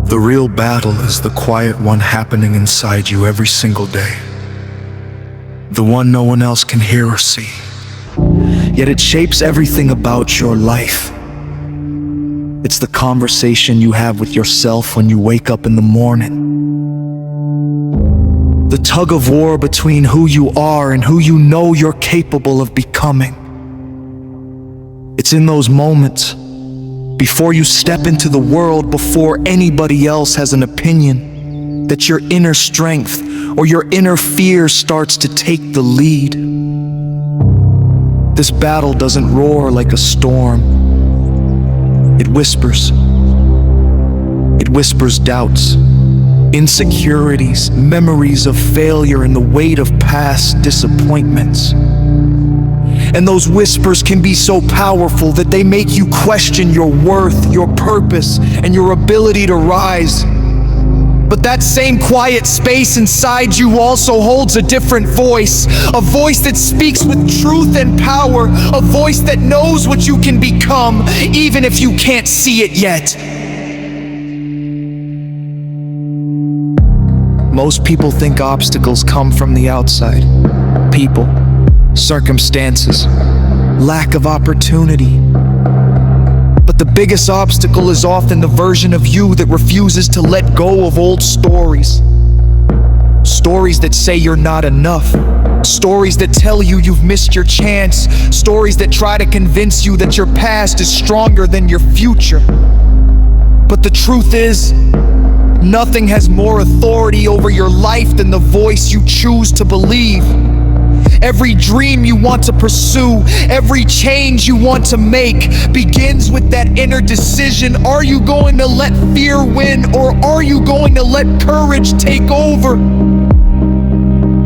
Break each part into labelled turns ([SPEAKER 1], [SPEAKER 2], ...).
[SPEAKER 1] The real battle is the quiet one happening inside you every single day. The one no one else can hear or see. Yet it shapes everything about your life. It's the conversation you have with yourself when you wake up in the morning. The tug of war between who you are and who you know you're capable of becoming. It's in those moments, before you step into the world, before anybody else has an opinion, that your inner strength or your inner fear starts to take the lead. This battle doesn't roar like a storm. It whispers. It whispers doubts, insecurities, memories of failure, and the weight of past disappointments. And those whispers can be so powerful that they make you question your worth, your purpose, and your ability to rise. But that same quiet space inside you also holds a different voice, a voice that speaks with truth and power, a voice that knows what you can become, even if you can't see it yet. Most people think obstacles come from the outside. People, circumstances, lack of opportunity. But the biggest obstacle is often the version of you that refuses to let go of old stories. Stories that say you're not enough. Stories that tell you you've missed your chance. Stories that try to convince you that your past is stronger than your future. But the truth is, nothing has more authority over your life than the voice you choose to believe. Every dream you want to pursue, every change you want to make begins with that inner decision. Are you going to let fear win, or are you going to let courage take over?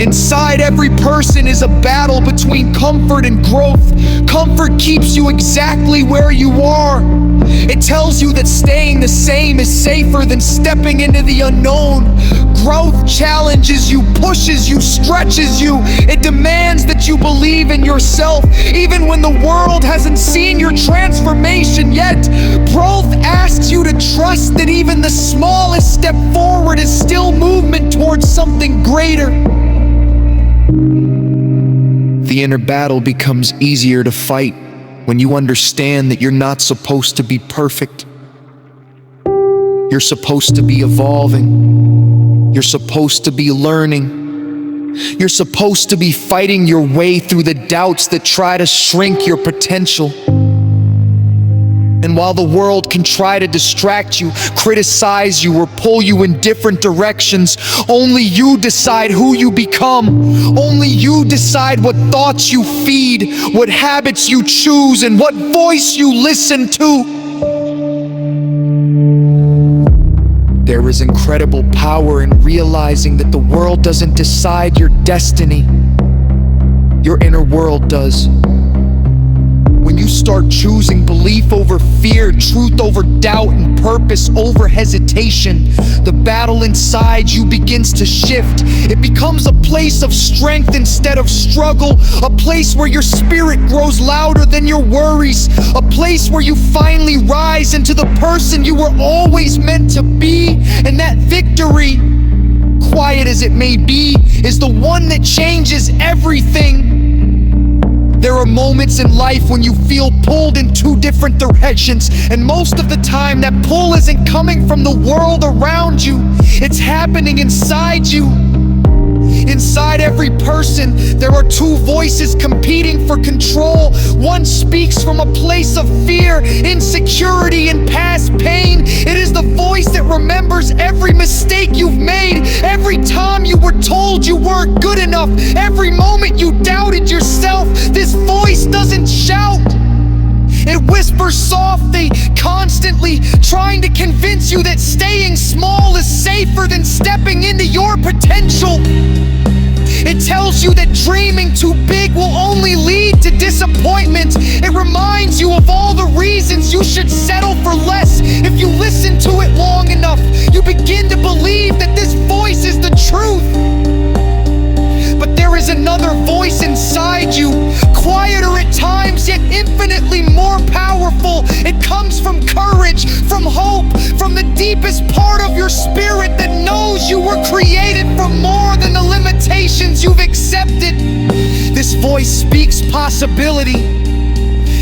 [SPEAKER 1] Inside every person is a battle between comfort and growth. Comfort keeps you exactly where you are. It tells you that staying the same is safer than stepping into the unknown. Growth challenges you, pushes you, stretches you. It demands that you believe in yourself, even when the world hasn't seen your transformation yet. Growth asks you to trust that even the smallest step forward is still movement towards something greater. The inner battle becomes easier to fight when you understand that you're not supposed to be perfect. You're supposed to be evolving. You're supposed to be learning. You're supposed to be fighting your way through the doubts that try to shrink your potential. And while the world can try to distract you, criticize you, or pull you in different directions, only you decide who you become. Only you decide what thoughts you feed, what habits you choose, and what voice you listen to. There is incredible power in realizing that the world doesn't decide your destiny. Your inner world does. When you start choosing belief over fear, truth over doubt, and purpose over hesitation, the battle inside you begins to shift. It becomes a place of strength instead of struggle, a place where your spirit grows louder than your worries, a place where you finally rise into the person you were always meant to be. And that victory, quiet as it may be, is the one that changes everything. There are moments in life when you feel pulled in two different directions, and most of the time that pull isn't coming from the world around you. It's happening inside you. Inside every person, there are two voices competing for control. One speaks from a place of fear, insecurity, and past pain. It is the voice that remembers every mistake you've made, every time you were told you weren't good enough, every moment you doubted yourself. This voice doesn't shout. It whispers softly, constantly, trying to convince you that staying small is safer than stepping into your potential. It tells you that dreaming too big will only lead to disappointment. It reminds you of all the reasons you should settle for less. If you listen to it long enough, you begin to believe that this voice is the truth. But there is another voice inside you, quieter at times, yet infinitely more powerful. It comes from courage, from hope, from from the deepest part of your spirit that knows you were created for more than the limitations you've accepted. This voice speaks possibility.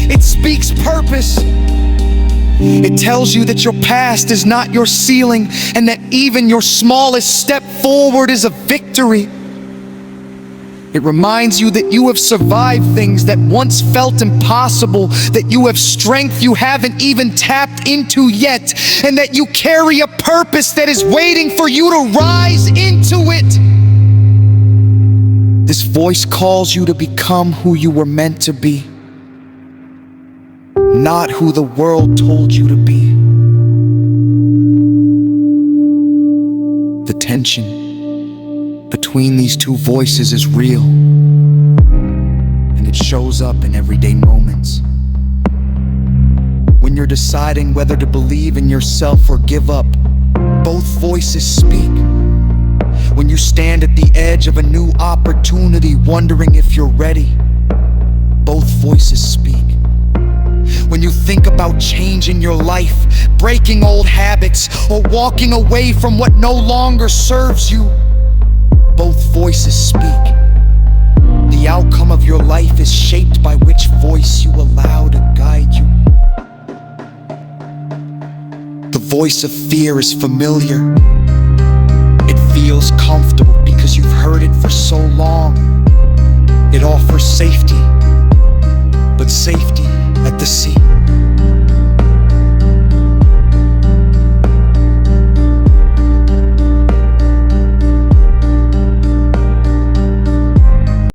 [SPEAKER 1] It speaks purpose. It tells you that your past is not your ceiling, and that even your smallest step forward is a victory. It reminds you that you have survived things that once felt impossible, that you have strength you haven't even tapped into yet, and that you carry a purpose that is waiting for you to rise into it. This voice calls you to become who you were meant to be, not who the world told you to be. The tension between these two voices is real, and it shows up in everyday moments. When you're deciding whether to believe in yourself or give up, both voices speak. When you stand at the edge of a new opportunity, wondering if you're ready, both voices speak. When you think about changing your life, breaking old habits, or walking away from what no longer serves you, both voices speak. The outcome of your life is shaped by which voice you allow to guide you. The voice of fear is familiar. It feels comfortable because you've heard it for so long. It offers safety,